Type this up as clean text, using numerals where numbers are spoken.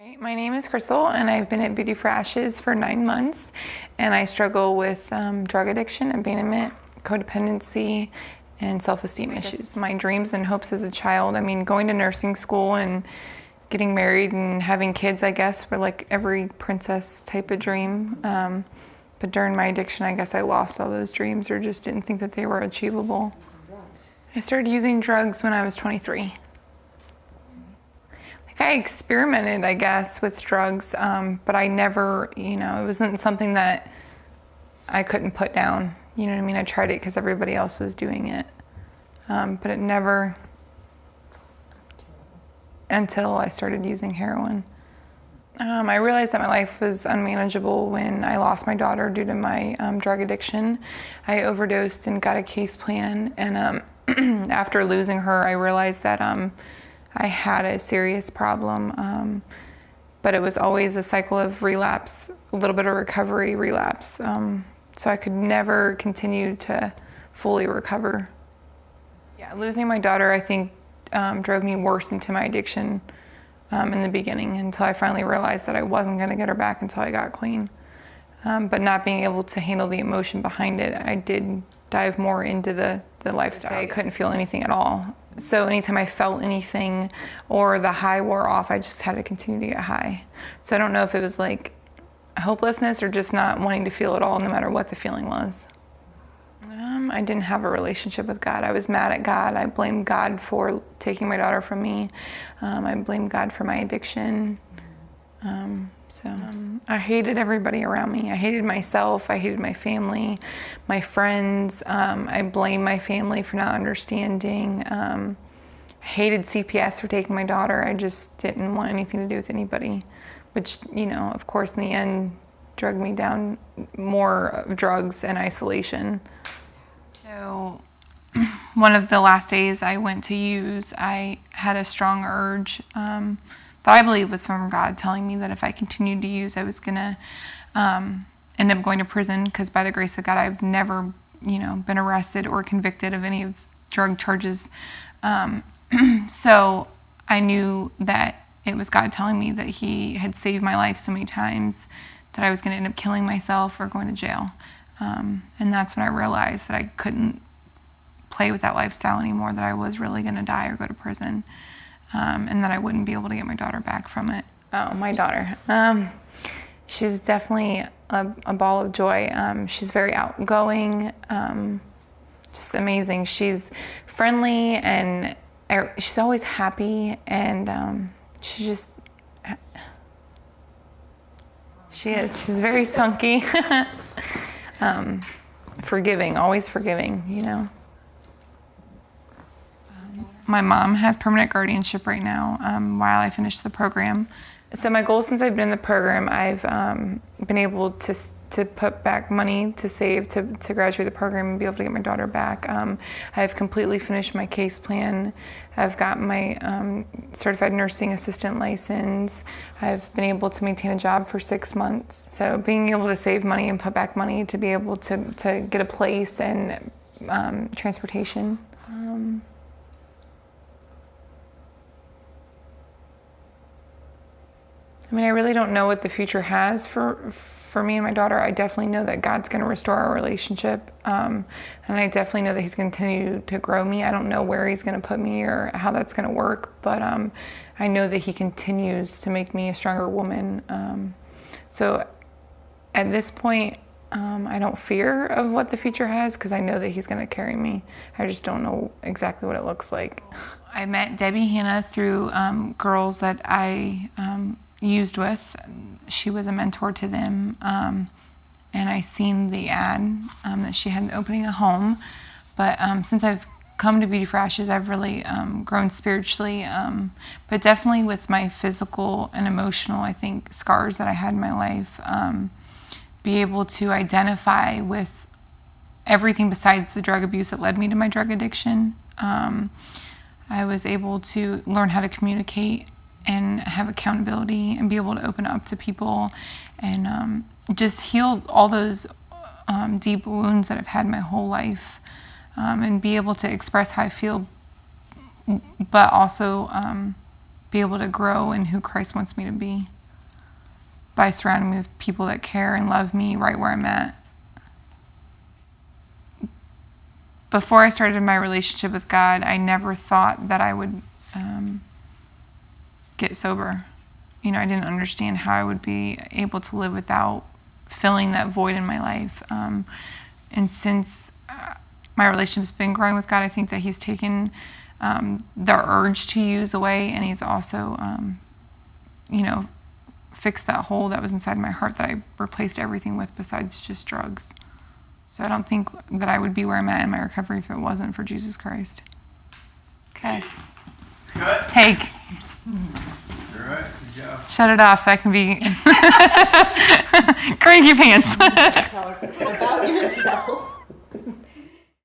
My name is Krystal, and I've been at Beauty for Ashes for 9 months, and I struggle with drug addiction, abandonment, codependency, and self-esteem issues. My dreams and hopes as a child, going to nursing school and getting married and having kids, I guess, were like every princess type of dream. But during my addiction, I guess I lost all those dreams or just didn't think that they were achievable. I started using drugs when I was 23. I experimented, I guess, with drugs, but I never, it wasn't something that I couldn't put down. You know what I mean? I tried it because everybody else was doing it, but it never, until I started using heroin. I realized that my life was unmanageable when I lost my daughter due to my drug addiction. I overdosed and got a case plan, and after losing her, I realized that I had a serious problem, but it was always a cycle of relapse, a little bit of recovery, relapse. So I could never continue to fully recover. Yeah, losing my daughter, I think, drove me worse into my addiction in the beginning, until I finally realized that I wasn't going to get her back until I got clean. But not being able to handle the emotion behind it, I did dive more into the lifestyle. I couldn't feel anything at all. So anytime I felt anything or the high wore off, I just had to continue to get high. So I don't know if it was like hopelessness or just not wanting to feel at all, no matter what the feeling was. I didn't have a relationship with God. I was mad at God. I blamed God for taking my daughter from me. I blamed God for my addiction. I hated everybody around me. I hated myself. I hated my family, my friends. I blamed my family for not understanding. I hated CPS for taking my daughter. I just didn't want anything to do with anybody, which, of course, in the end, drugged me down more drugs and isolation. So one of the last days I went to use, I had a strong urge that I believe was from God, telling me that if I continued to use, I was going to end up going to prison, because by the grace of God, I've never, been arrested or convicted of any of drug charges. So I knew that it was God telling me that He had saved my life so many times that I was going to end up killing myself or going to jail. And that's when I realized that I couldn't play with that lifestyle anymore, that I was really going to die or go to prison. And that I wouldn't be able to get my daughter back from it. Oh, my daughter. She's definitely a ball of joy. She's very outgoing, just amazing. She's friendly, and she's always happy, and she's she's very spunky. Forgiving, always forgiving, My mom has permanent guardianship right now while I finish the program. So my goal since I've been in the program, I've been able to put back money to save to graduate the program and be able to get my daughter back. I've completely finished my case plan. I've got my certified nursing assistant license. I've been able to maintain a job for 6 months. So being able to save money and put back money to be able to get a place and transportation. I really don't know what the future has for me and my daughter. I definitely know that God's going to restore our relationship, and I definitely know that He's going to continue to grow me. I don't know where He's going to put me or how that's going to work, but I know that He continues to make me a stronger woman. So at this point, I don't fear of what the future has, because I know that He's going to carry me. I just don't know exactly what it looks like. I met Debbie Hannah through girls that I used with. She was a mentor to them, and I seen the ad that she had opening a home. But since I've come to Beauty for Ashes, I've really grown spiritually, but definitely with my physical and emotional, I think, scars that I had in my life, be able to identify with everything besides the drug abuse that led me to my drug addiction. I was able to learn how to communicate and have accountability and be able to open up to people and just heal all those deep wounds that I've had my whole life, and be able to express how I feel, but also be able to grow in who Christ wants me to be by surrounding me with people that care and love me right where I'm at. Before I started my relationship with God, I never thought that I would get sober. You know, I didn't understand how I would be able to live without filling that void in my life. And since my relationship's been growing with God, I think that he's taken the urge to use away, and he's also, fixed that hole that was inside my heart that I replaced everything with besides just drugs. So I don't think that I would be where I'm at in my recovery if it wasn't for Jesus Christ. Okay. Good. Take. All right, good job. Shut it off so I can be cranky pants. Tell us about yourself.